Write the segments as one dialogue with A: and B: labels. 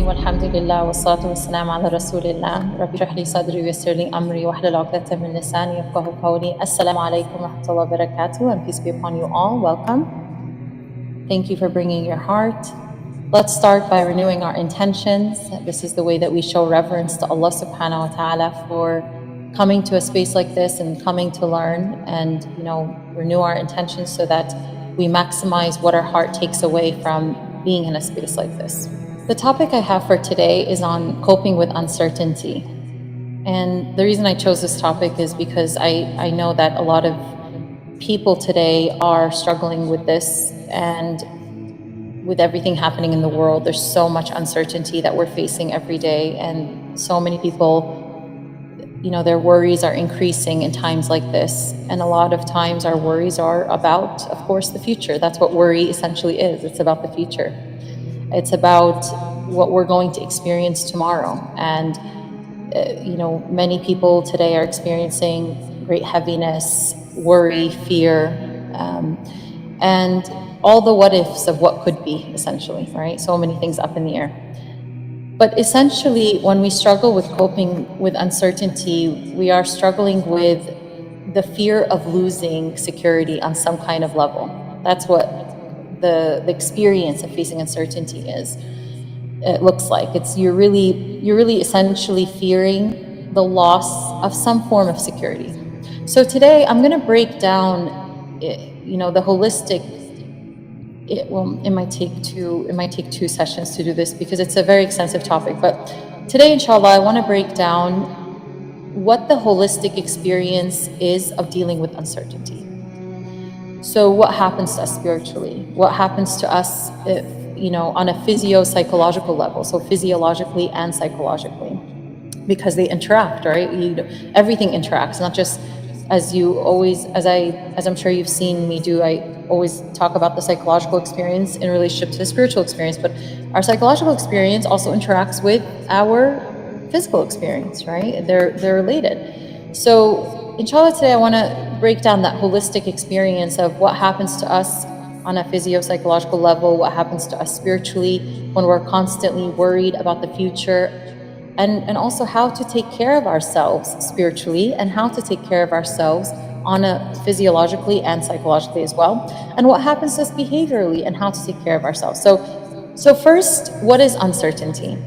A: walhamdulillah wassalatu wassalamu ala rasulillah. Rabbi shrah li sadri wayassir li amri wahlul 'uqdatan min lisani yafqahu qawli. Assalamu alaikum wa rahmatullahi wa barakatuh, and peace be upon you all. Welcome. Thank you for bringing your heart. Let's start by renewing our intentions. This is the way that we show reverence to Allah subhanahu wa ta'ala for coming to a space like this and coming to learn and, renew our intentions so that we maximize what our heart takes away from being in a space like this. The topic I have for today is on coping with uncertainty. And the reason I chose this topic is because I know that a lot of people today are struggling with this, and with everything happening in the world, there's so much uncertainty that we're facing every day, and so many people, their worries are increasing in times like this. And a lot of times our worries are about, of course, the future. That's what worry essentially is. It's about the future. It's about what we're going to experience tomorrow. And, many people today are experiencing great heaviness, worry, fear, and all the what ifs of what could be, essentially, right? So many things up in the air. But essentially, when we struggle with coping with uncertainty, we are struggling with the fear of losing security on some kind of level. That's what the experience of facing uncertainty is. It looks like you're really essentially fearing the loss of some form of security. So today I'm going to break down, the holistic. It might take two sessions to do this because it's a very extensive topic. But today, inshallah, I want to break down what the holistic experience is of dealing with uncertainty. So what happens to us spiritually? What happens to us, on a physio-psychological level? So physiologically and psychologically, because they interact, right? Everything interacts, not just as I'm sure you've seen me do. I always talk about the psychological experience in relationship to the spiritual experience, but our psychological experience also interacts with our physical experience, right? They're related. So inshallah, today I want to break down that holistic experience of what happens to us on a physio-psychological level, what happens to us spiritually when we're constantly worried about the future, and also how to take care of ourselves spiritually and how to take care of ourselves on a physiologically and psychologically as well, and what happens to us behaviorally and how to take care of ourselves. So first, what is uncertainty?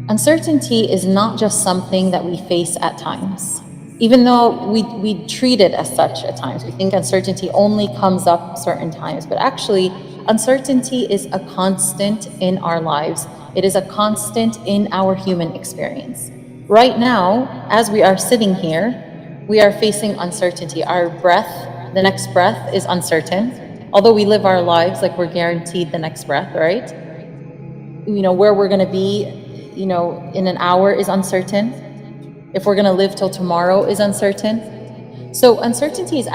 A: Uncertainty is not just something that we face at times, even though we treat it as such at times. We think uncertainty only comes up certain times, but actually uncertainty is a constant in our lives. It is a constant in our human experience. Right now, as we are sitting here, we are facing uncertainty. Our breath, the next breath is uncertain. Although we live our lives like we're guaranteed the next breath, right? Where we're going to be, in an hour is uncertain. If we're going to live till tomorrow is uncertain. So uncertainty is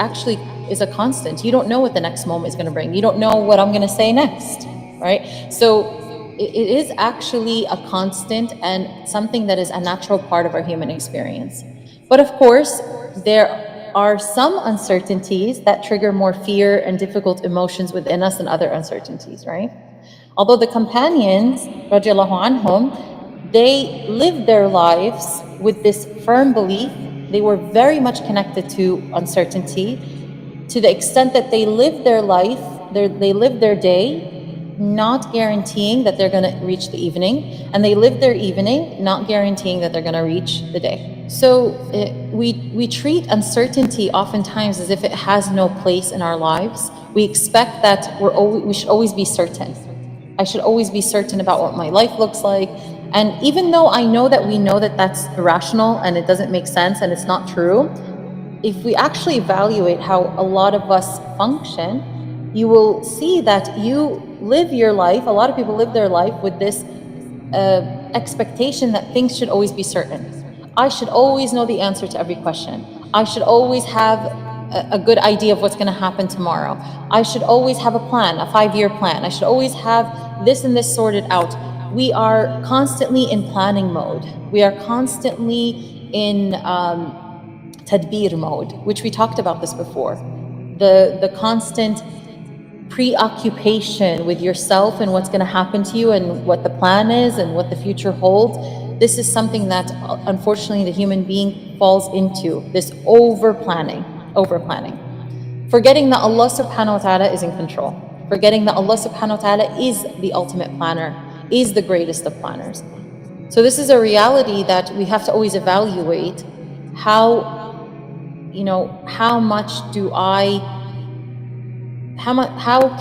A: a constant. You don't know what the next moment is going to bring. You don't know what I'm going to say next, right? So it is actually a constant and something that is a natural part of our human experience. But of course, there are some uncertainties that trigger more fear and difficult emotions within us than other uncertainties, right? Although the companions, radiallahu anhum, they lived their lives with this firm belief. They were very much connected to uncertainty to the extent that they lived their life, they lived their day not guaranteeing that they're going to reach the evening, and they live their evening not guaranteeing that they're going to reach the day. So we treat uncertainty oftentimes as if it has no place in our lives. We expect that we should always be certain. I should always be certain about what my life looks like. And even though I know that we know that that's irrational and it doesn't make sense and it's not true, if we actually evaluate how a lot of us function, you will see that you live your life, a lot of people live their life with this expectation that things should always be certain. I should always know the answer to every question. I should always have a good idea of what's going to happen tomorrow. I should always have a plan, a 5-year plan. I should always have this and this sorted out. We are constantly in planning mode. We are constantly in tadbir mode, which we talked about this before. The constant preoccupation with yourself and what's going to happen to you and what the plan is and what the future holds. This is something that unfortunately the human being falls into, this over planning, forgetting that Allah subhanahu wa ta'ala is in control, forgetting that Allah subhanahu wa ta'ala is the ultimate planner, is the greatest of planners. So this is a reality that we have to always evaluate. How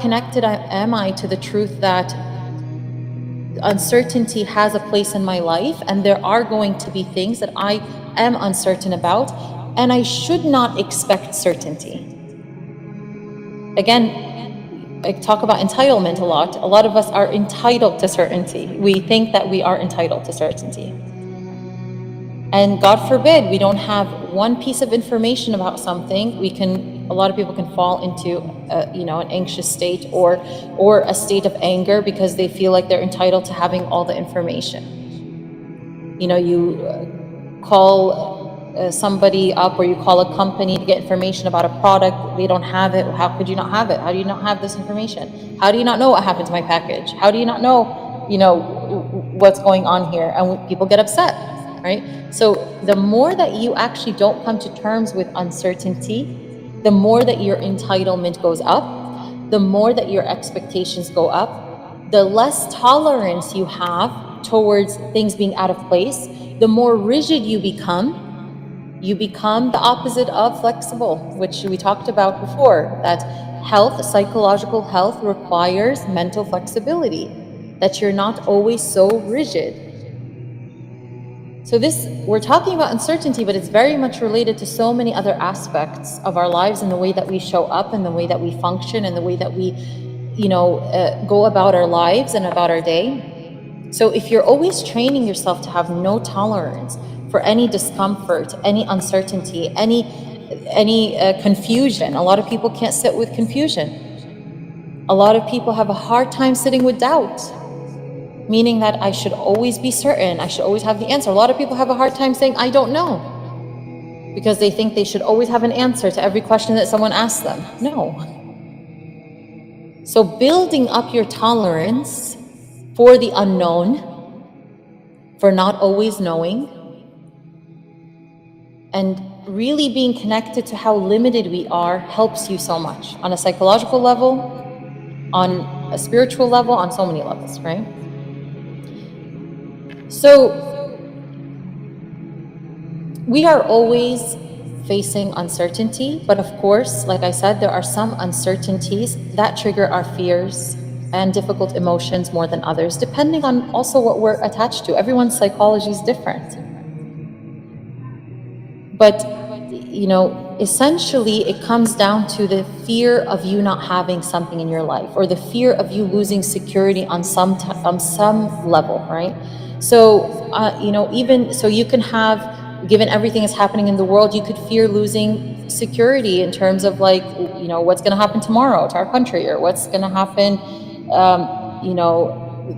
A: connected am I to the truth that uncertainty has a place in my life, and there are going to be things that I am uncertain about, and I should not expect certainty. Again, I talk about entitlement a lot. A lot of us are entitled to certainty. We think that we are entitled to certainty. And God forbid we don't have one piece of information about something, a lot of people can fall into an anxious state or a state of anger because they feel like they're entitled to having all the information. You call somebody up, or you call a company to get information about a product, they don't have it. How could you not have it? How do you not have this information? How do you not know what happened to my package? How do you not know what's going on here? And people get upset, right? So the more that you actually don't come to terms with uncertainty, the more that your entitlement goes up, the more that your expectations go up, the less tolerance you have towards things being out of place, the more rigid you become. You become the opposite of flexible, which we talked about before, that psychological health requires mental flexibility, that you're not always so rigid. So we're talking about uncertainty, but it's very much related to so many other aspects of our lives, and the way that we show up, and the way that we function, and the way that we, go about our lives and about our day. So if you're always training yourself to have no tolerance for any discomfort, any uncertainty, any confusion. A lot of people can't sit with confusion. A lot of people have a hard time sitting with doubt, meaning that I should always be certain, I should always have the answer. A lot of people have a hard time saying, I don't know, because they think they should always have an answer to every question that someone asks them. No. So building up your tolerance for the unknown, for not always knowing, and really being connected to how limited we are helps you so much on a psychological level, on a spiritual level, on so many levels, right? So we are always facing uncertainty, but of course, like I said, there are some uncertainties that trigger our fears and difficult emotions more than others, depending on also what we're attached to. Everyone's psychology is different. But, essentially it comes down to the fear of you not having something in your life, or the fear of you losing security on some level, right? So, even so, you can have, given everything that's happening in the world, you could fear losing security in terms of what's going to happen tomorrow to our country, or what's going to happen,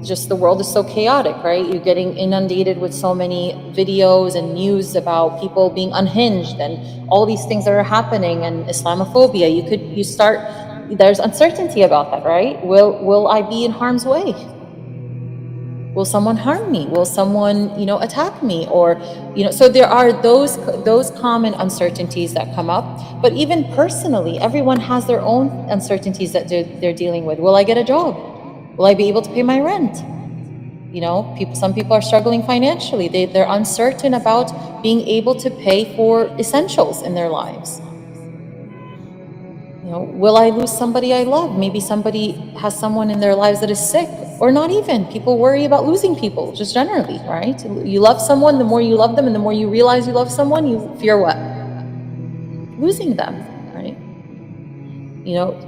A: just the world is so chaotic, right? You're getting inundated with so many videos and news about people being unhinged and all these things that are happening, and Islamophobia. There's uncertainty about that, right? Will I be in harm's way? Will someone harm me? Will someone, attack me? Or, so there are those common uncertainties that come up. But even personally, everyone has their own uncertainties that they're dealing with. Will I get a job? Will I be able to pay my rent? Some people are struggling financially. They're uncertain about being able to pay for essentials in their lives. Will I lose somebody I love? Maybe somebody has someone in their lives that is sick, or not even. People worry about losing people, just generally, right? You love someone, the more you love them, and the more you realize you love someone, you fear what? Losing them, right?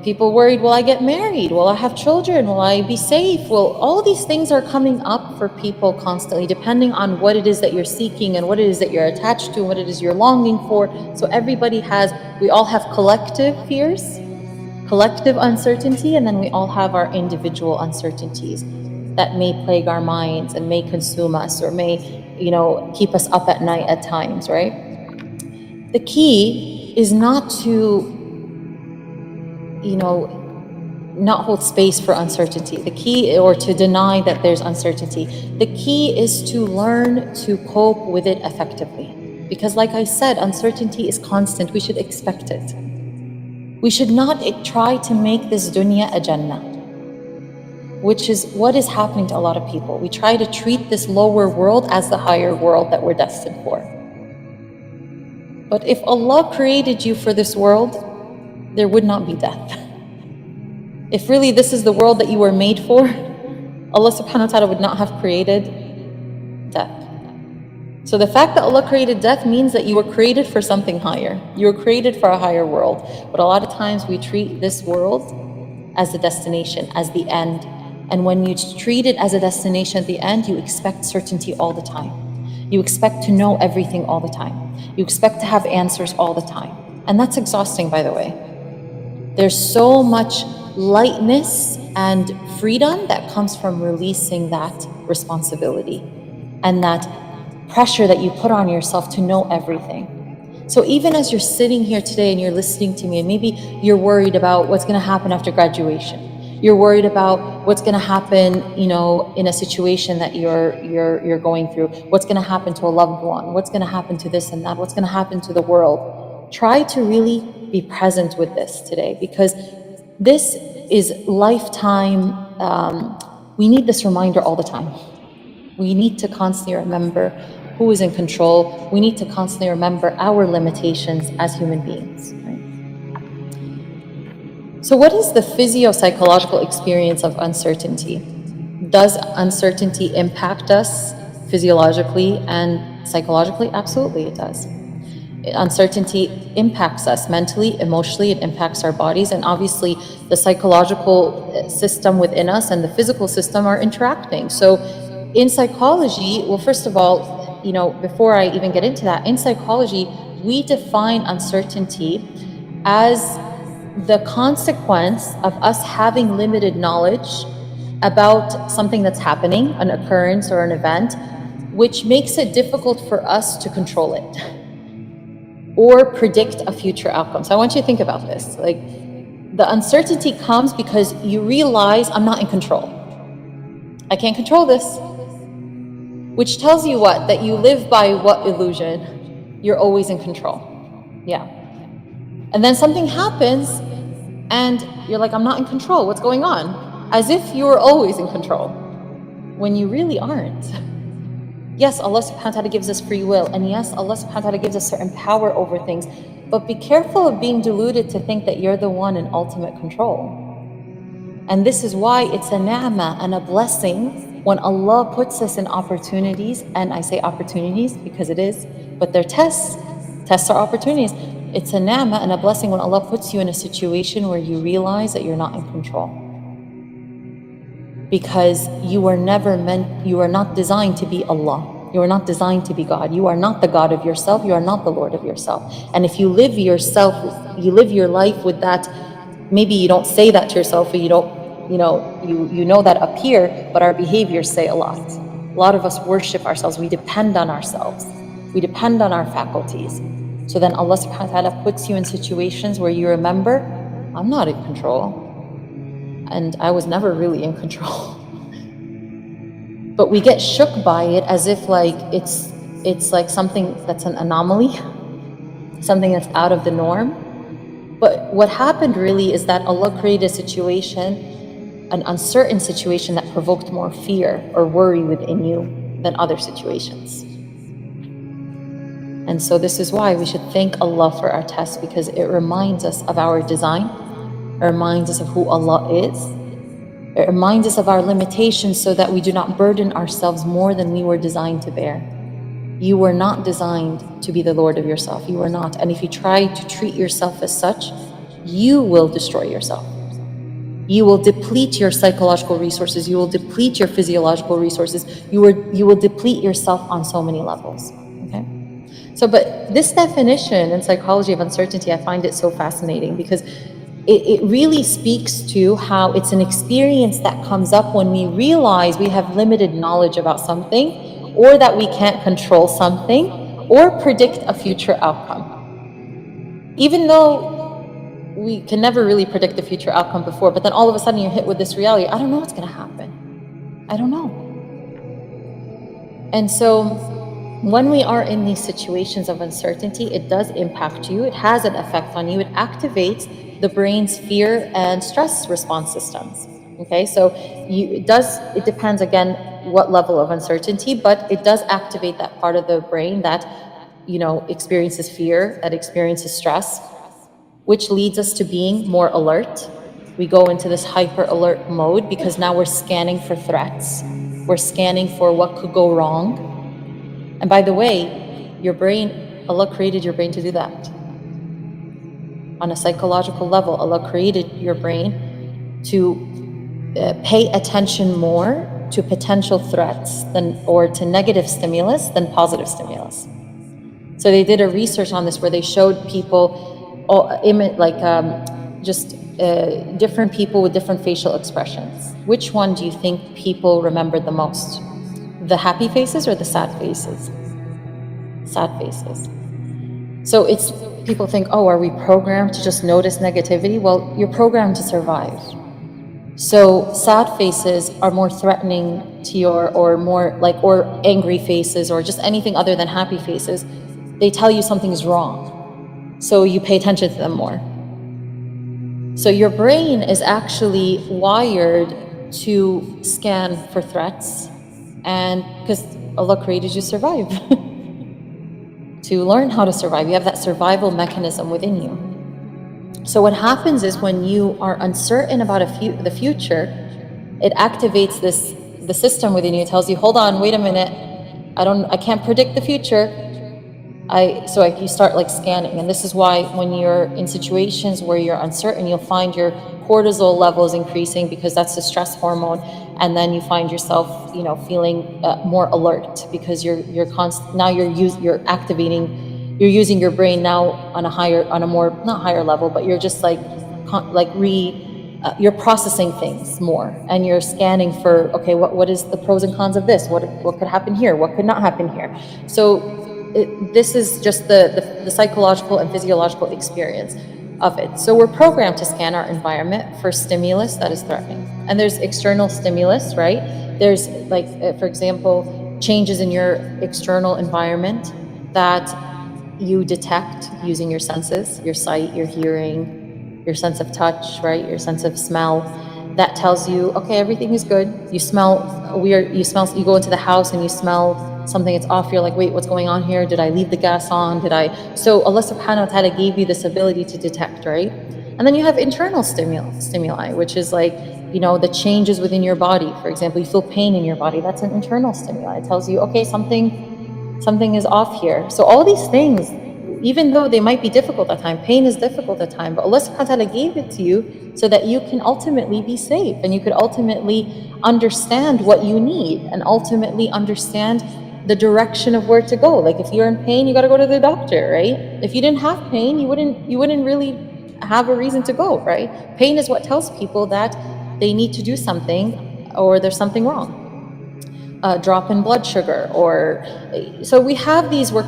A: People worried, will I get married? Will I have children? Will I be safe? Well, all these things are coming up for people constantly, depending on what it is that you're seeking and what it is that you're attached to and what it is you're longing for. So we all have collective fears, collective uncertainty, and then we all have our individual uncertainties that may plague our minds and may consume us, or may, keep us up at night at times, right? The key is not to not hold space for uncertainty. The key, or to deny that there's uncertainty. The key is to learn to cope with it effectively. Because like I said, uncertainty is constant. We should expect it. We should not try to make this dunya a jannah, which is what is happening to a lot of people. We try to treat this lower world as the higher world that we're destined for. But if Allah created you for this world, there would not be death. If really this is the world that you were made for, Allah subhanahu wa ta'ala would not have created death. So the fact that Allah created death means that you were created for something higher. You were created for a higher world. But a lot of times we treat this world as the destination, as the end. And when you treat it as a destination at the end, you expect certainty all the time. You expect to know everything all the time. You expect to have answers all the time. And that's exhausting, by the way. There's so much lightness and freedom that comes from releasing that responsibility and that pressure that you put on yourself to know everything. So even as you're sitting here today and you're listening to me, and maybe you're worried about what's going to happen after graduation, you're worried about what's going to happen, in a situation that you're going through, what's going to happen to a loved one, what's going to happen to this and that, what's going to happen to the world. Try to really be present with this today, because this is lifetime. We need this reminder all the time. We need to constantly remember who is in control. We need to constantly remember our limitations as human beings. Right? So what is the physio-psychological experience of uncertainty? Does uncertainty impact us physiologically and psychologically? Absolutely, it does. Uncertainty impacts us mentally, emotionally, it impacts our bodies, and obviously the psychological system within us and the physical system are interacting. So in psychology, well, first of all, before I even get into that, in psychology, we define uncertainty as the consequence of us having limited knowledge about something that's happening, an occurrence or an event, which makes it difficult for us to control it or predict a future outcome. So I want you to think about this. Like, the uncertainty comes because you realize I'm not in control. I can't control this. Which tells you what? That you live by what illusion? You're always in control. Yeah. And then something happens and you're like, I'm not in control. What's going on? As if you were always in control, when you really aren't. Yes, Allah subhanahu wa ta'ala gives us free will, and yes, Allah subhanahu wa ta'ala gives us certain power over things, but be careful of being deluded to think that you're the one in ultimate control. And this is why it's a ni'mah and a blessing when Allah puts us in opportunities, and I say opportunities because it is, but they're tests. Tests are opportunities. It's a ni'mah and a blessing when Allah puts you in a situation where you realize that you're not in control. Because you are not designed to be Allah. You are not designed to be God. You are not the God of yourself. You are not the Lord of yourself. And if you live your life with that, maybe you don't say that to yourself, or you don't, you know that up here, but our behaviors say a lot. A lot of us worship ourselves. We depend on ourselves. We depend on our faculties. So then Allah subhanahu wa ta'ala puts you in situations where you remember, I'm not in control. And I was never really in control. But we get shook by it as if like it's like something that's an anomaly, something that's out of the norm. But what happened really is that Allah created a situation, an uncertain situation, that provoked more fear or worry within you than other situations. And so this is why we should thank Allah for our tests, because it reminds us of our design. It reminds us of who Allah is. It reminds us of our limitations so that we do not burden ourselves more than we were designed to bear. You were not designed to be the Lord of yourself. You were not. And if you try to treat yourself as such, you will destroy yourself. You will deplete your psychological resources. You will deplete your physiological resources. You will deplete yourself on so many levels. Okay? So, but this definition in psychology of uncertainty, I find it so fascinating, because it really speaks to how it's an experience that comes up when we realize we have limited knowledge about something, or that we can't control something, or predict a future outcome. Even though we can never really predict the future outcome before, but then all of a sudden you're hit with this reality. I don't know what's going to happen. I don't know. And so when we are in these situations of uncertainty, it does impact you. It has an effect on you. It activates the brain's fear and stress response systems. Okay, so it depends again what level of uncertainty, but it does activate that part of the brain that, experiences fear, that experiences stress, which leads us to being more alert. We go into this hyper alert mode because now we're scanning for threats. We're scanning for what could go wrong. And by the way, your brain, Allah created your brain to do that. On a psychological level, Allah created your brain to pay attention more to potential threats or to negative stimulus than positive stimulus. So they did a research on this where they showed people different people with different facial expressions. Which one do you think people remembered the most? The happy faces or the sad faces? Sad faces. So people think, oh, are we programmed to just notice negativity? Well, you're programmed to survive. So sad faces are more threatening to or angry faces or just anything other than happy faces. They tell you something's wrong. So you pay attention to them more. So your brain is actually wired to scan for threats, and because Allah created you to survive, to learn how to survive. You have that survival mechanism within you. So what happens is when you are uncertain about the future, it activates the system within you. It tells you, hold on, wait a minute, I can't predict the future. You start scanning, and this is why when you're in situations where you're uncertain, you'll find your cortisol levels increasing because that's the stress hormone, and then you find yourself, feeling more alert because you're using your brain now on a more not higher level, but you're just you're processing things more, and you're scanning for, okay, what is the pros and cons of this? What could happen here? What could not happen here? So this is just the psychological and physiological experience of it. So we're programmed to scan our environment for stimulus that is threatening. And there's external stimulus, right? There's for example, changes in your external environment that you detect using your senses, your sight, your hearing, your sense of touch, right? Your sense of smell. That tells you, okay, everything is good. You smell weird, you go into the house and you smell something, it's off, you're like, wait, what's going on here? Did I leave the gas on? So Allah subhanahu wa ta'ala gave you this ability to detect, right? And then you have internal stimuli, which is the changes within your body. For example, you feel pain in your body, that's an internal stimuli. It tells you, okay, something is off here. So all these things, even though they might be difficult at times, pain is difficult at times, but Allah subhanahu wa ta'ala gave it to you so that you can ultimately be safe, and you could ultimately understand what you need, and ultimately understand the direction of where to go. Like if you're in pain, you got to go to the doctor, right? If you didn't have pain, you wouldn't really have a reason to go, right? Pain is what tells people that they need to do something or there's something wrong. Drop in blood sugar, so we have these. We're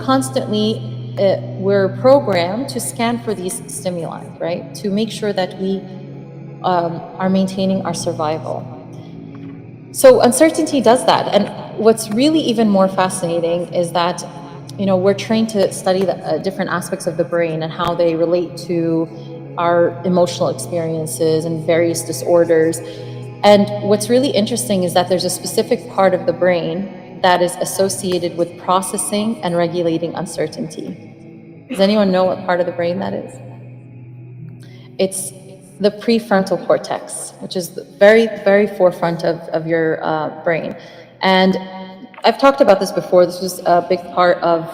A: programmed to scan for these stimuli, right? To make sure that we are maintaining our survival. So uncertainty does that. And what's really even more fascinating is that, we're trained to study the different aspects of the brain and how they relate to our emotional experiences and various disorders. And what's really interesting is that there's a specific part of the brain that is associated with processing and regulating uncertainty. Does anyone know what part of the brain that is? It's the prefrontal cortex, which is the very, very forefront of your brain. And I've talked about this before. This was a big part of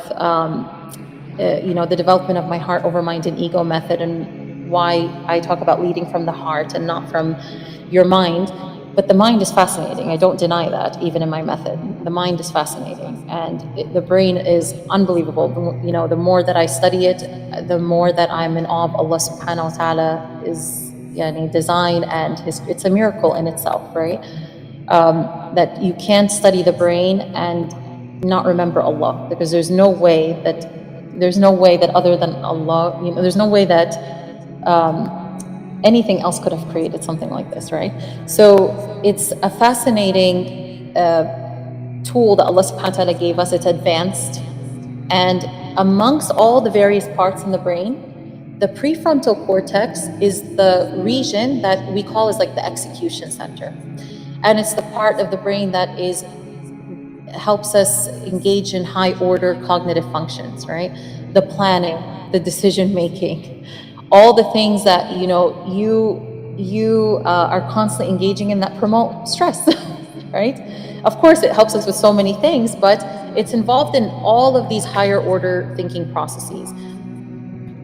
A: the development of my heart over mind and ego method, and why I talk about leading from the heart and not from your mind. But the mind is fascinating. I don't deny that, even in my method. The mind is fascinating, and the brain is unbelievable. The more that I study it, the more that I'm in awe of Allah subhanahu wa ta'ala is design, and it's a miracle in itself, right? That you can't study the brain and not remember Allah, because there's no way that other than Allah, there's no way that Anything else could have created something like this, right? So it's a fascinating tool that Allah subhanahu wa ta'ala gave us. It's advanced. And amongst all the various parts in the brain, the prefrontal cortex is the region that we call as like the execution center. And it's the part of the brain that helps us engage in high order cognitive functions, right? The planning, the decision making, all the things that you are constantly engaging in that promote stress, right? Of course, it helps us with so many things, but it's involved in all of these higher order thinking processes,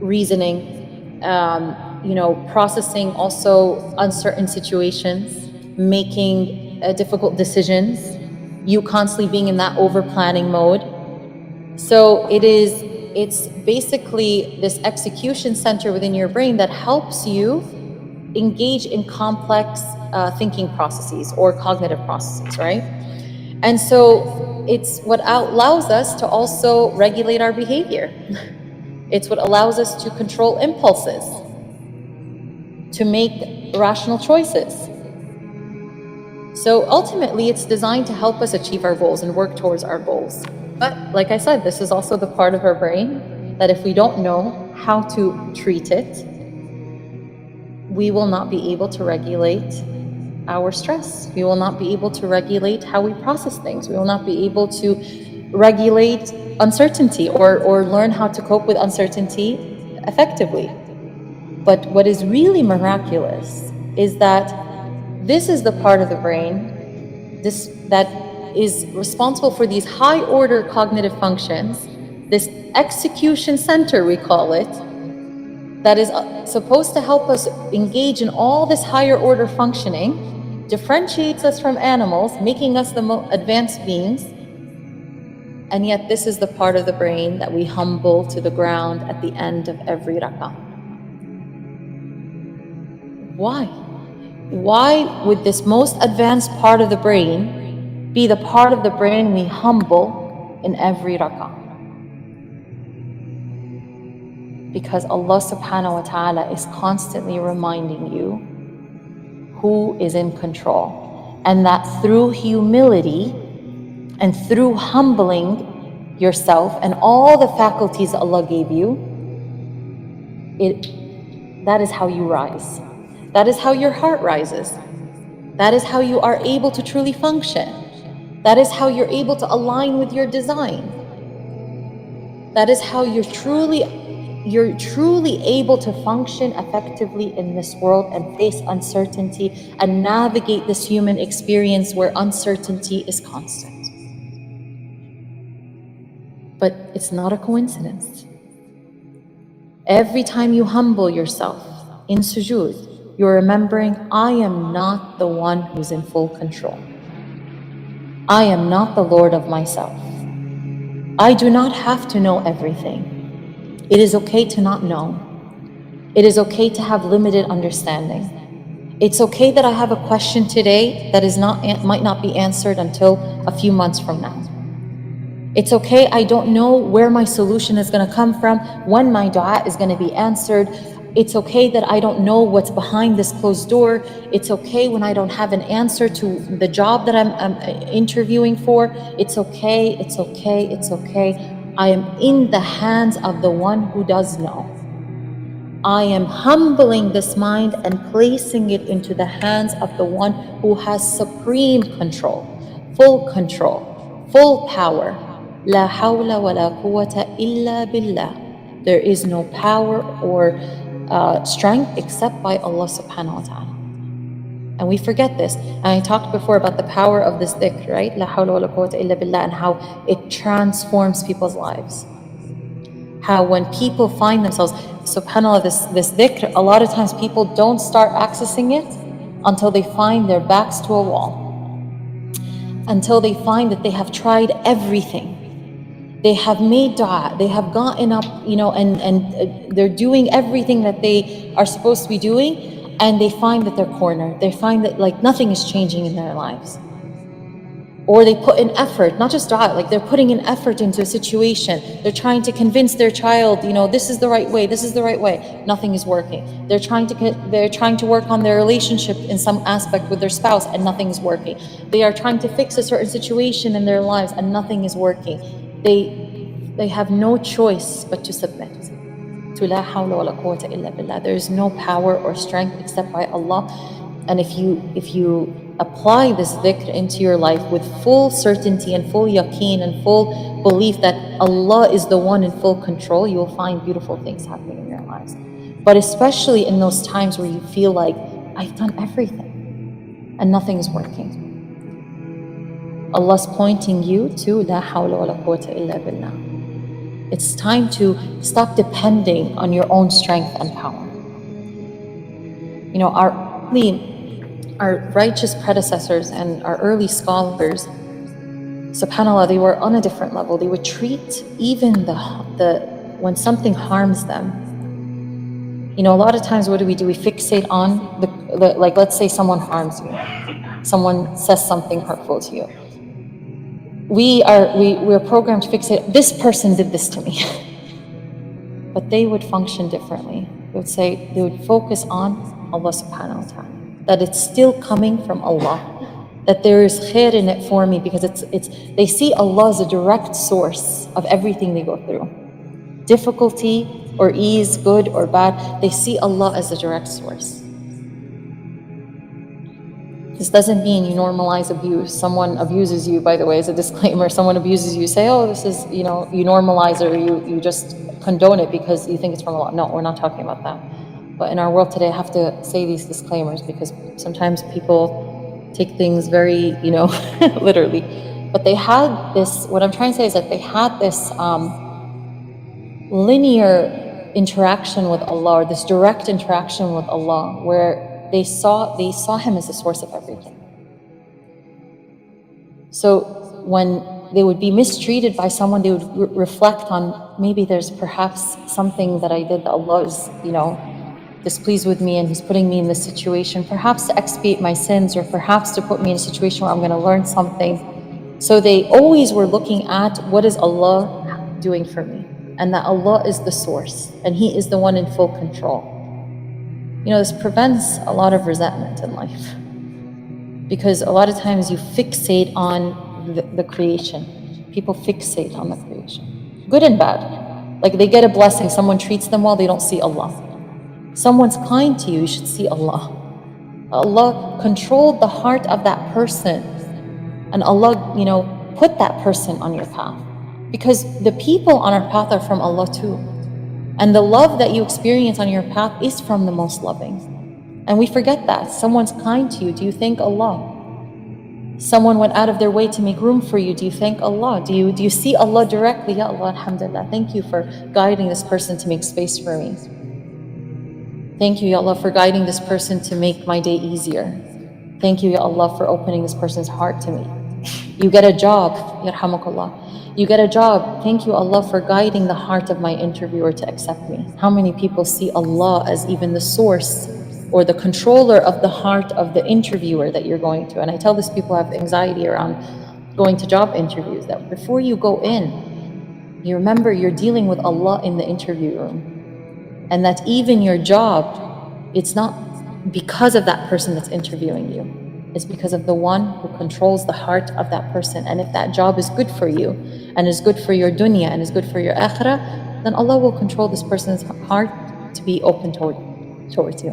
A: reasoning, processing also uncertain situations, making difficult decisions, you constantly being in that over planning mode. So it's basically this execution center within your brain that helps you engage in complex thinking processes or cognitive processes, right? And so it's what allows us to also regulate our behavior. It's what allows us to control impulses, to make rational choices. So ultimately, it's designed to help us achieve our goals and work towards our goals. But like I said, this is also the part of our brain that if we don't know how to treat it, we will not be able to regulate our stress. We will not be able to regulate how we process things. We will not be able to regulate uncertainty or learn how to cope with uncertainty effectively. But what is really miraculous is that this is the part of the brain that is responsible for these high order cognitive functions, this execution center, we call it, that is supposed to help us engage in all this higher order functioning, differentiates us from animals, making us the most advanced beings. And yet this is the part of the brain that we humble to the ground at the end of every rak'ah. Why? Why would this most advanced part of the brain be the part of the brain we humble in every rak'ah? Because Allah subhanahu wa ta'ala is constantly reminding you who is in control, and that through humility and through humbling yourself and all the faculties that Allah gave you, that is how you rise. That is how your heart rises. That is how you are able to truly function. That is how you're able to align with your design. That is how you're truly able to function effectively in this world and face uncertainty and navigate this human experience where uncertainty is constant. But it's not a coincidence. Every time you humble yourself in sujood, you're remembering, I am not the one who's in full control. I am not the Lord of myself. I do not have to know everything. It is okay to not know. It is okay to have limited understanding. It's okay that I have a question today that might not be answered until a few months from now. It's okay, I don't know where my solution is going to come from, when my dua is going to be answered. It's okay that I don't know what's behind this closed door. It's okay when I don't have an answer to the job that I'm interviewing for. It's okay, it's okay, it's okay. I am in the hands of the one who does know. I am humbling this mind and placing it into the hands of the one who has supreme control, full power. La hawla wa la quwwata illa billah. There is no power or strength except by Allah subhanahu wa ta'ala. And we forget this. And I talked before about the power of this dhikr, right? La hawla wa la quwwata illa billah, and how it transforms people's lives. How when people find themselves, subhanAllah, this dhikr, a lot of times people don't start accessing it until they find their backs to a wall. Until they find that they have tried everything. They have made dua, they have gotten up, and they're doing everything that they are supposed to be doing, and they find that they're cornered. They find that like nothing is changing in their lives. Or they put in effort, not just dua, like they're putting in effort into a situation. They're trying to convince their child, this is the right way, this is the right way. Nothing is working. They're trying to work on their relationship in some aspect with their spouse, and nothing is working. They are trying to fix a certain situation in their lives, and nothing is working. They have no choice but to submit to la hawla wa la quwwata illa billah. There is no power or strength except by Allah. And if you apply this dhikr into your life with full certainty and full yaqeen and full belief that Allah is the one in full control, you will find beautiful things happening in your lives. But especially in those times where you feel like, I've done everything and nothing is working, Allah's pointing you to la hawla wa la quwwata illa billah. It's time to stop depending on your own strength and power. Our righteous predecessors and our early scholars, subhanAllah, they were on a different level. They would treat even when something harms them. A lot of times what do? We fixate on like, let's say someone harms you. Someone says something hurtful to you. We're programmed to fixate, this person did this to me. But they would function differently. They would focus on Allah subhanahu wa ta'ala, that it's still coming from Allah, that there is khair in it for me, because they see Allah as a direct source of everything they go through. Difficulty or ease, good or bad, they see Allah as a direct source. This doesn't mean you normalize abuse. Someone abuses you, by the way, as a disclaimer. Someone abuses you, say, oh, this is, you normalize it, or you just condone it because you think it's from Allah. No, we're not talking about that. But in our world today, I have to say these disclaimers because sometimes people take things very, literally. But they had this, what I'm trying to say is that they had this linear interaction with Allah, or this direct interaction with Allah, where they saw Him as the source of everything. So when they would be mistreated by someone, they would reflect on, maybe there's perhaps something that I did that Allah is, displeased with me, and He's putting me in this situation, perhaps to expiate my sins, or perhaps to put me in a situation where I'm going to learn something. So they always were looking at, what is Allah doing for me? And that Allah is the source, and He is the one in full control. This prevents a lot of resentment in life, because a lot of times you fixate on the creation. People fixate on the creation, good and bad. Like, they get a blessing, someone treats them well, they don't see Allah. Someone's kind to you, you should see Allah. Allah controlled the heart of that person, and Allah, put that person on your path, because the people on our path are from Allah too. And the love that you experience on your path is from the most loving. And we forget that. Someone's kind to you, do you thank Allah? Someone went out of their way to make room for you, do you thank Allah? Do you see Allah directly? Ya Allah, alhamdulillah, thank you for guiding this person to make space for me. Thank you, Ya Allah, for guiding this person to make my day easier. Thank you, Ya Allah, for opening this person's heart to me. You get a job, yarhamukallah. You get a job. Thank you, Allah, for guiding the heart of my interviewer to accept me. How many people see Allah as even the source or the controller of the heart of the interviewer that you're going to? And I tell this, people have anxiety around going to job interviews, that before you go in, you remember you're dealing with Allah in the interview room. And that even your job, it's not because of that person that's interviewing you. It's because of the one who controls the heart of that person. And if that job is good for you, and is good for your dunya, and is good for your akhirah, then Allah will control this person's heart to be open towards you.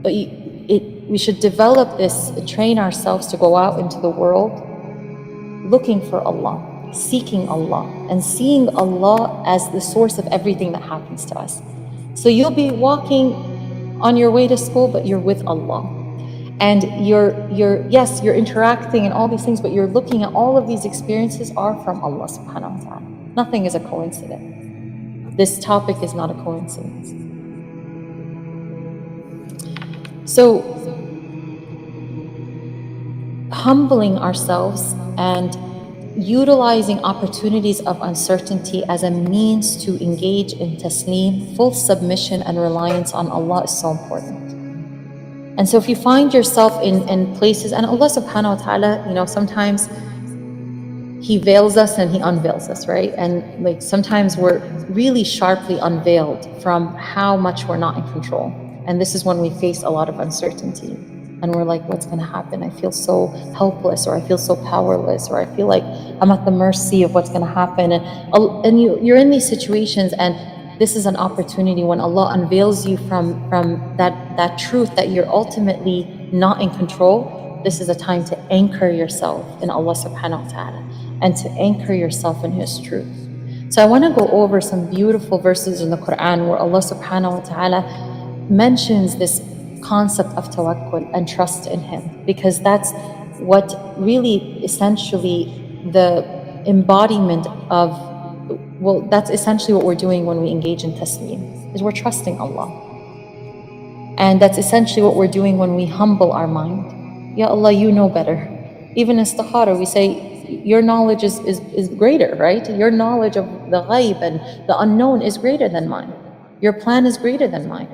A: But we should develop this, train ourselves to go out into the world looking for Allah, seeking Allah, and seeing Allah as the source of everything that happens to us. So you'll be walking on your way to school, but you're with Allah. And you're interacting and all these things, but you're looking at all of these experiences are from Allah subhanahu wa ta'ala. Nothing is a coincidence. This topic is not a coincidence. So, humbling ourselves and utilizing opportunities of uncertainty as a means to engage in taslim, full submission and reliance on Allah, is so important. And so if you find yourself in places, and Allah subhanahu wa ta'ala, sometimes He veils us and He unveils us, right? And like sometimes we're really sharply unveiled from how much we're not in control. And this is when we face a lot of uncertainty. And we're like, what's going to happen? I feel so helpless, or I feel so powerless, or I feel like I'm at the mercy of what's going to happen. And you're in these situations, and this is an opportunity when Allah unveils you from that truth that you're ultimately not in control. This is a time to anchor yourself in Allah subhanahu wa ta'ala and to anchor yourself in His truth. So I want to go over some beautiful verses in the Quran where Allah subhanahu wa ta'ala mentions this concept of tawakkul and trust in Him, because that's what really essentially the embodiment of, well, that's essentially what we're doing when we engage in taslim, is we're trusting Allah. And that's essentially what we're doing when we humble our mind. Ya Allah, you know better. Even in istikhara, we say, your knowledge is greater, right? Your knowledge of the ghaib and the unknown is greater than mine. Your plan is greater than mine.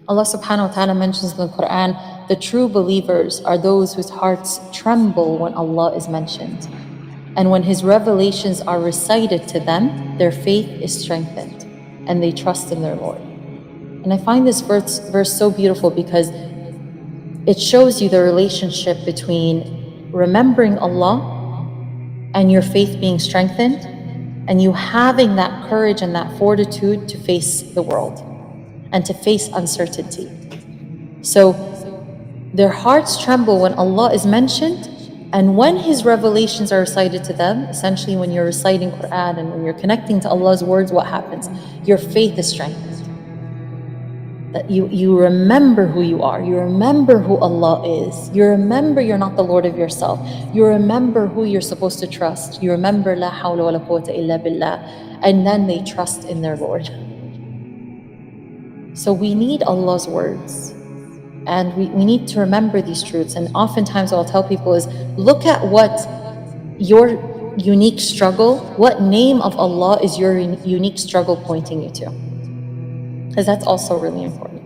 A: Allah subhanahu wa ta'ala mentions in the Quran, the true believers are those whose hearts tremble when Allah is mentioned. And when His revelations are recited to them, their faith is strengthened and they trust in their Lord. And I find this verse so beautiful because it shows you the relationship between remembering Allah and your faith being strengthened, and you having that courage and that fortitude to face the world and to face uncertainty. So their hearts tremble when Allah is mentioned, and when His revelations are recited to them, essentially when you're reciting Quran and when you're connecting to Allah's words, what happens? Your faith is strengthened. That you remember who you are, you remember who Allah is, you remember you're not the Lord of yourself, you remember who you're supposed to trust, you remember la hawla wa la quwwata illa billah, and then they trust in their Lord. So we need Allah's words, and we need to remember these truths. And oftentimes what I'll tell people is, look at what your unique struggle, what name of Allah is your unique struggle pointing you to? Because that's also really important.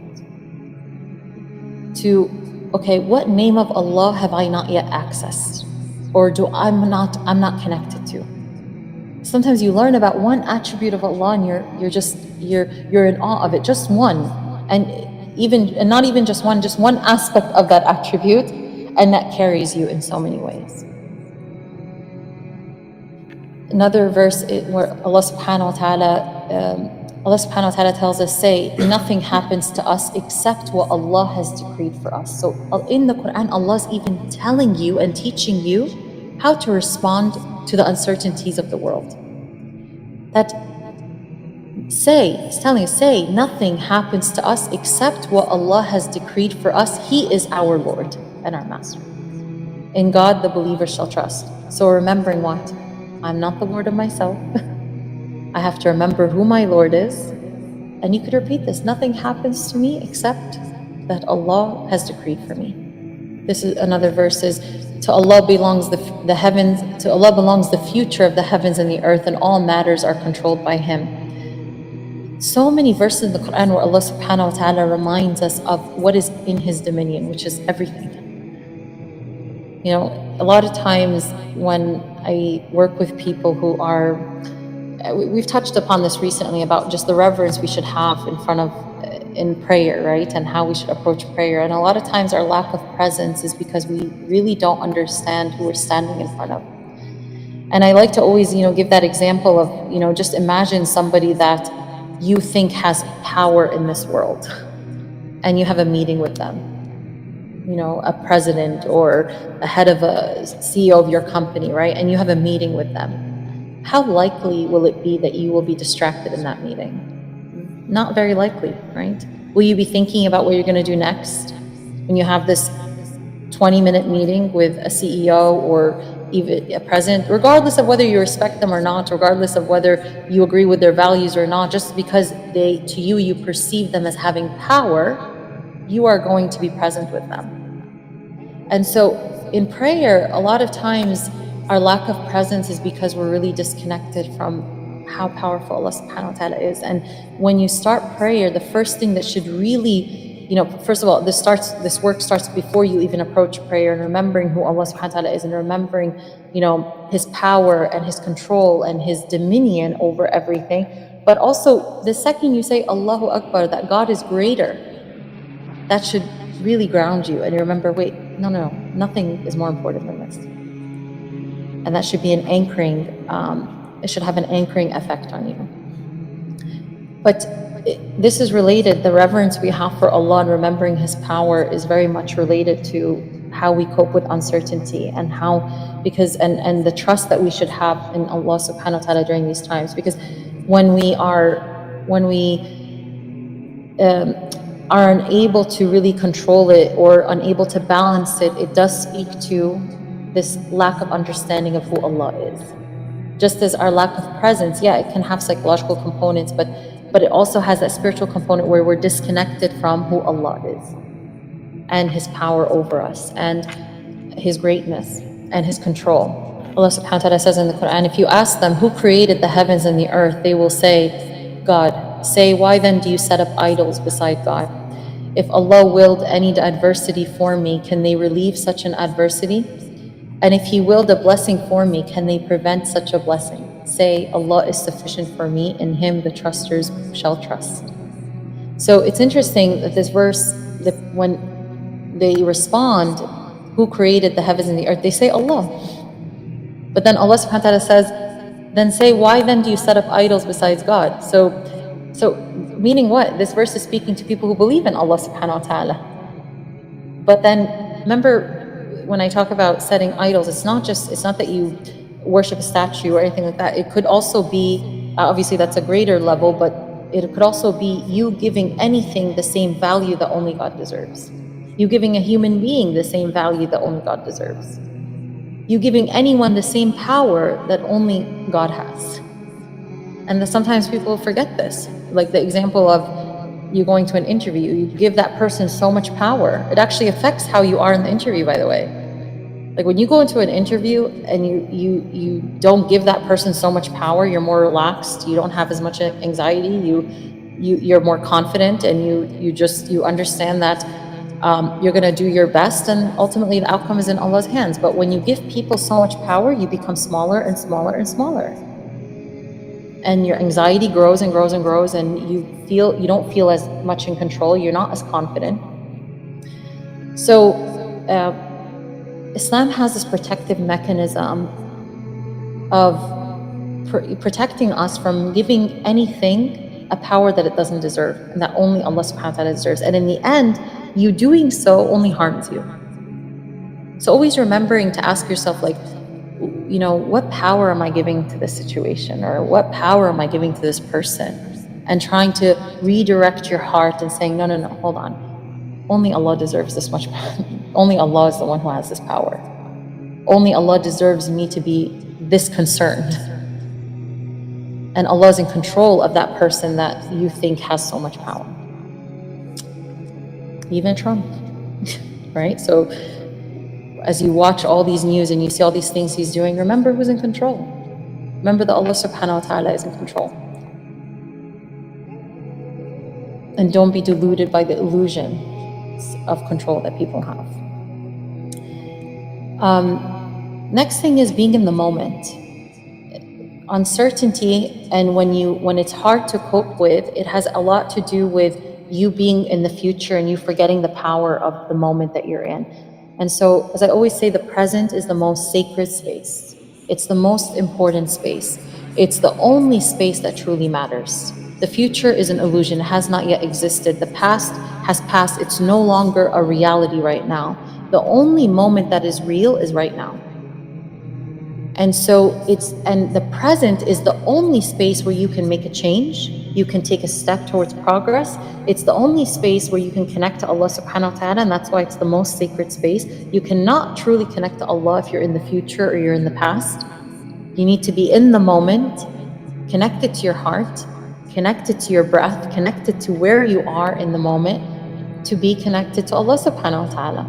A: Okay, what name of Allah have I not yet accessed, or I'm not connected to? Sometimes you learn about one attribute of Allah and you're in awe of it, just one, and not even just one aspect of that attribute, and that carries you in so many ways. Another verse where Allah subhanahu wa ta'ala tells us, say, nothing happens to us except what Allah has decreed for us. So in the Quran, Allah is even telling you and teaching you how to respond to the uncertainties of the world. It's telling you, say, nothing happens to us except what Allah has decreed for us. He is our Lord and our Master. In God, the believer shall trust. So remembering what? I'm not the Lord of myself. I have to remember who my Lord is. And you could repeat this: nothing happens to me except that Allah has decreed for me. This is another verse, is to Allah belongs the heavens, to Allah belongs the future of the heavens and the earth, and all matters are controlled by Him. So many verses in the Quran where Allah subhanahu wa ta'ala reminds us of what is in His dominion, which is everything. A lot of times when I work with people who are, we've touched upon this recently about just the reverence we should have in prayer, right? And how we should approach prayer. And a lot of times our lack of presence is because we really don't understand who we're standing in front of. And I like to always, give that example of, just imagine somebody that you think has power in this world, and you have a meeting with them. A president or a head of a CEO of your company, right? And you have a meeting with them. How likely will it be that you will be distracted in that meeting? Not very likely, right? Will you be thinking about what you're going to do next when you have this 20-minute meeting with a CEO or even a president, regardless of whether you respect them or not, regardless of whether you agree with their values or not, just because you perceive them as having power, you are going to be present with them. And so in prayer, a lot of times our lack of presence is because we're really disconnected from how powerful Allah subhanahu wa ta'ala is. And when you start prayer, the first thing that should really first of all, this work starts before you even approach prayer, and remembering who Allah subhanahu wa ta'ala is, and remembering, His power and His control and His dominion over everything. But also, the second you say Allahu Akbar, that God is greater, that should really ground you, and you remember, wait, no, nothing is more important than this. And that should be an anchoring, it should have an anchoring effect on you. But this is related, the reverence we have for Allah and remembering His power is very much related to how we cope with uncertainty, and and the trust that we should have in Allah subhanahu wa ta'ala during these times. Because when we are unable to really control it or unable to balance it, it does speak to this lack of understanding of who Allah is. Just as our lack of presence, it can have psychological components, but it also has that spiritual component where we're disconnected from who Allah is and His power over us and His greatness and His control. Allah subhanahu wa ta'ala says in the Quran, if you ask them who created the heavens and the earth, they will say, God. Say, why then do you set up idols beside God? If Allah willed any adversity for me, can they relieve such an adversity? And if He willed a blessing for me, can they prevent such a blessing? Say, Allah is sufficient for me, in Him the trusters shall trust. So it's interesting that this verse, that when they respond, who created the heavens and the earth, they say Allah. But then Allah subhanahu wa ta'ala says, then say, why then do you set up idols besides God? So meaning what? This verse is speaking to people who believe in Allah subhanahu wa ta'ala. But then remember, when I talk about setting idols, it's not that you worship a statue or anything like that. It could also be, obviously that's a greater level, but it could also be you giving anything the same value that only God deserves. You giving a human being the same value that only God deserves. You giving anyone the same power that only God has. And sometimes people forget this. Like the example of you going to an interview, you give that person so much power. It actually affects how you are in the interview, by the way. Like when you go into an interview and you don't give that person so much power, you're more relaxed, you don't have as much anxiety, you're more confident, and you understand that you're going to do your best, and ultimately the outcome is in Allah's hands. But when you give people so much power, you become smaller and smaller and smaller. And your anxiety grows and grows and grows, and you don't feel as much in control, you're not as confident. So Islam has this protective mechanism of protecting us from giving anything a power that it doesn't deserve, and that only Allah subhanahu wa ta'ala deserves. And in the end, you doing so only harms you. So always remembering to ask yourself, like, what power am I giving to this situation, or what power am I giving to this person? And trying to redirect your heart and saying, no, hold on. Only Allah deserves this much power. Only Allah is the one who has this power. Only Allah deserves me to be this concerned. And Allah is in control of that person that you think has so much power. Even Trump, right? So as you watch all these news and you see all these things he's doing, remember who's in control. Remember that Allah subhanahu wa ta'ala is in control. And don't be deluded by the illusion of control that people have. Next thing is being in the moment. Uncertainty, and when it's hard to cope with, it has a lot to do with you being in the future and you forgetting the power of the moment that you're in. And so, as I always say, the present is the most sacred space. It's the most important space. It's the only space that truly matters. The future is an illusion. It has not yet existed. The past has passed. It's no longer a reality right now. The only moment that is real is right now. And so the present is the only space where you can make a change. You can take a step towards progress. It's the only space where you can connect to Allah subhanahu wa ta'ala, and that's why it's the most sacred space. You cannot truly connect to Allah if you're in the future or you're in the past. You need to be in the moment, connected to your heart, connected to your breath, connected to where you are in the moment, to be connected to Allah subhanahu wa ta'ala.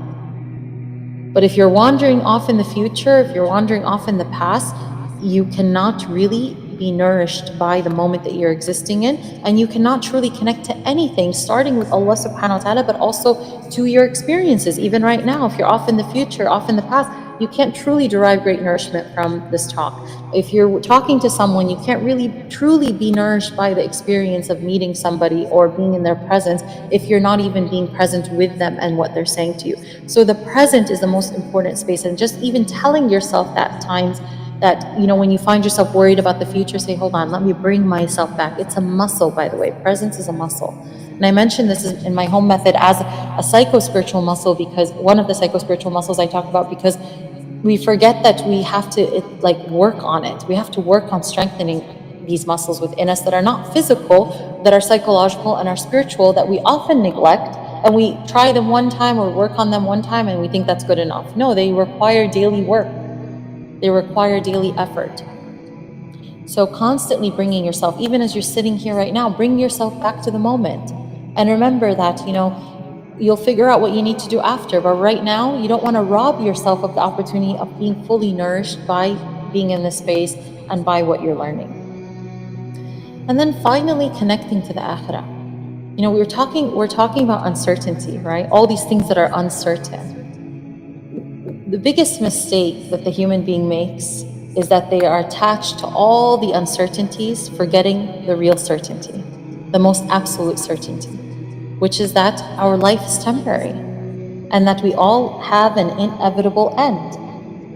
A: But if you're wandering off in the future, if you're wandering off in the past, you cannot really be nourished by the moment that you're existing in, and you cannot truly connect to anything, starting with Allah subhanahu wa ta'ala, but also to your experiences. Even right now, if you're off in the future, off in the past, you can't truly derive great nourishment from this talk. If you're talking to someone, you can't really truly be nourished by the experience of meeting somebody or being in their presence if you're not even being present with them and what they're saying to you. So the present is the most important space, and just even telling yourself that at times, that, you know, when you find yourself worried about the future, say, hold on, let me bring myself back. It's a muscle, by the way. Presence is a muscle. And I mentioned this in my home method as a psycho-spiritual muscle, because one of the psycho-spiritual muscles I talk about, because we forget that we have to work on it. We have to work on strengthening these muscles within us that are not physical, that are psychological and are spiritual, that we often neglect, and we try them one time or work on them one time and we think that's good enough. No, they require daily work. They require daily effort. So constantly bringing yourself, even as you're sitting here right now, bring yourself back to the moment. And remember that, you know, you'll figure out what you need to do after. But right now, you don't want to rob yourself of the opportunity of being fully nourished by being in this space and by what you're learning. And then finally, connecting to the akhirah. You know, we're talking about uncertainty, right? All these things that are uncertain. The biggest mistake that the human being makes is that they are attached to all the uncertainties, forgetting the real certainty, the most absolute certainty, which is that our life is temporary and that we all have an inevitable end.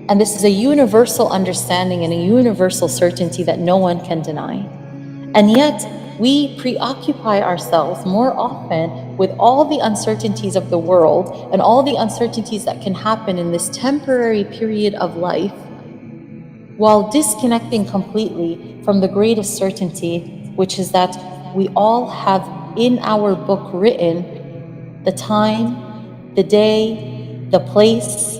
A: And this is a universal understanding and a universal certainty that no one can deny. And yet, we preoccupy ourselves more often with all the uncertainties of the world and all the uncertainties that can happen in this temporary period of life, while disconnecting completely from the greatest certainty, which is that we all have in our book written the time, the day, the place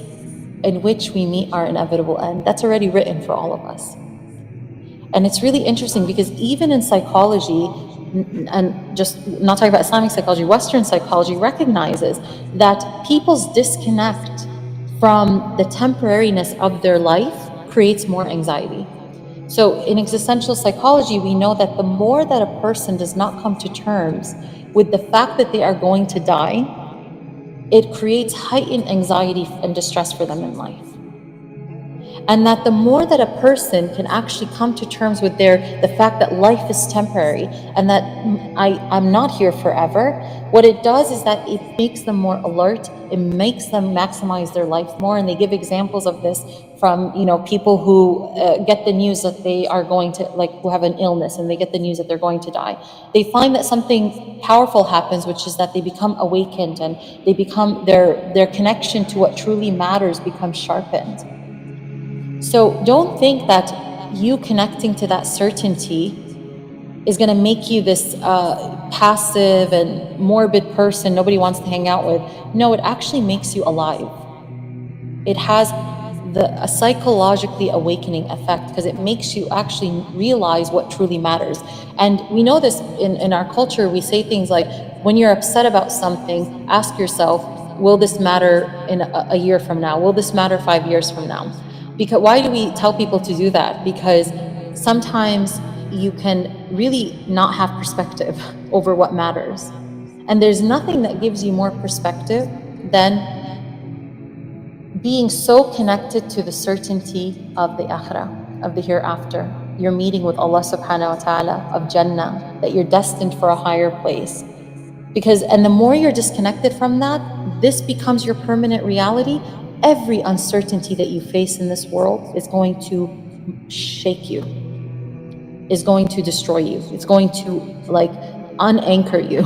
A: in which we meet our inevitable end. That's already written for all of us. And it's really interesting because even in psychology, and just not talking about Islamic psychology, Western psychology recognizes that people's disconnect from the temporariness of their life creates more anxiety. So in existential psychology, we know that the more that a person does not come to terms with the fact that they are going to die, it creates heightened anxiety and distress for them in life. And that the more that a person can actually come to terms with the fact that life is temporary and that I'm not here forever, what it does is that it makes them more alert, it makes them maximize their life more. And they give examples of this from, you know, people who get the news that they are going to, who have an illness and they get the news that they're going to die. They find that something powerful happens, which is that they become awakened and they become, their connection to what truly matters becomes sharpened. So don't think that you connecting to that certainty is going to make you this passive and morbid person nobody wants to hang out with. No, it actually makes you alive. It has a psychologically awakening effect because it makes you actually realize what truly matters. And we know this in our culture. We say things like, when you're upset about something, ask yourself, will this matter in a year from now? Will this matter 5 years from now? Because why do we tell people to do that? Because sometimes you can really not have perspective over what matters. And there's nothing that gives you more perspective than being so connected to the certainty of the akhirah, of the hereafter. You're meeting with Allah subhanahu wa ta'ala, of Jannah, that you're destined for a higher place. And the more you're disconnected from that, this becomes your permanent reality. Every uncertainty that you face in this world is going to shake you, is going to destroy you. It's going to unanchor you.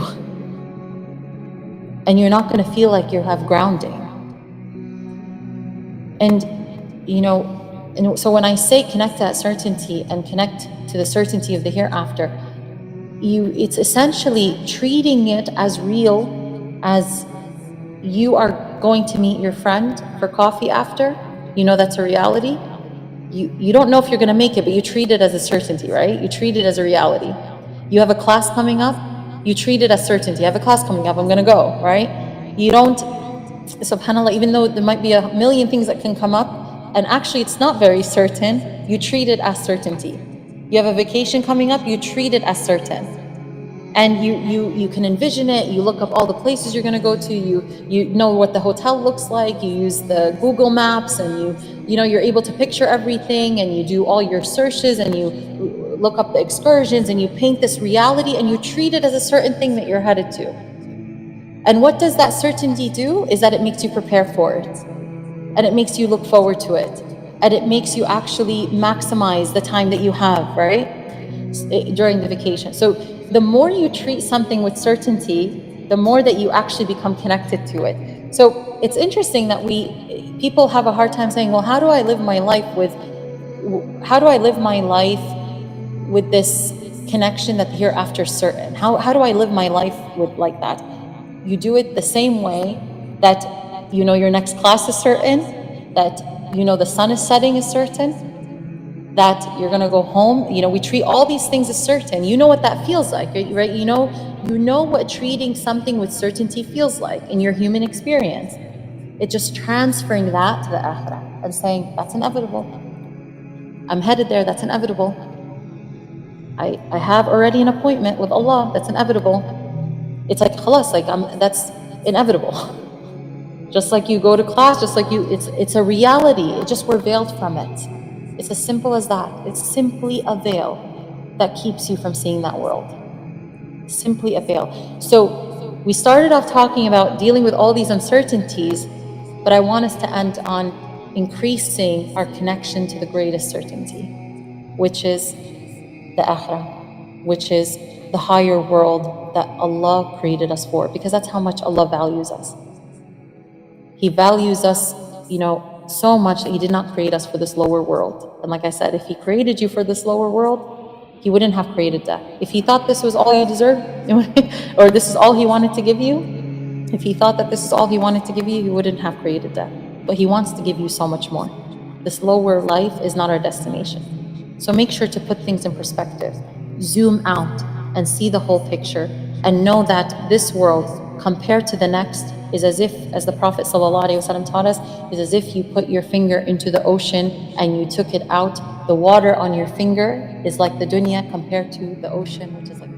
A: And you're not going to feel like you have grounding. And, so when I say connect to that certainty and connect to the certainty of the hereafter, it's essentially treating it as real as you are going to meet your friend for coffee after. That's a reality. You don't know if you're going to make it, but you treat it as a certainty, right? You treat it as a reality. You have a class coming up, you treat it as certainty. I have a class coming up, I'm going to go, right? You don't, subhanAllah, even though there might be a million things that can come up, and actually it's not very certain, you treat it as certainty. You have a vacation coming up, you treat it as certain. And you can envision it. You look up all the places you're going to go to. You know what the hotel looks like. You use the Google Maps, and you're able to picture everything, and you do all your searches, and you look up the excursions, and you paint this reality, and you treat it as a certain thing that you're headed to. And what does that certainty do is that it makes you prepare for it, and it makes you look forward to it, and it makes you actually maximize the time that you have, right, during the vacation. So the more you treat something with certainty, the more that you actually become connected to it. So it's interesting that people have a hard time saying, well, how do I live my life with this connection that the hereafter is certain? How do I live my life with like that? You do it the same way that your next class is certain, that the sun is setting is certain, that you're going to go home. We treat all these things as certain. You know what that feels like, right? You know what treating something with certainty feels like in your human experience. It's just transferring that to the akhirah and saying, that's inevitable. I'm headed there. That's inevitable. I have already an appointment with Allah. That's inevitable. It's like khalas, that's inevitable. Just like you go to class, it's a reality. It just we're veiled from it. It's as simple as that. It's simply a veil that keeps you from seeing that world. Simply a veil. So we started off talking about dealing with all these uncertainties, but I want us to end on increasing our connection to the greatest certainty, which is the akhirah, which is the higher world that Allah created us for, because that's how much Allah values us. He values us, so much that He did not create us for this lower world. And like I said, if He created you for this lower world, He wouldn't have created death. If He thought this was all you deserved, or this is all He wanted to give you, if He thought that this is all He wanted to give you, He wouldn't have created death. But He wants to give you so much more. This lower life is not our destination. So make sure to put things in perspective. Zoom out and see the whole picture, and know that this world compared to the next is as if, as the Prophet ﷺ taught us, is as if you put your finger into the ocean and you took it out. The water on your finger is like the dunya compared to the ocean, which is like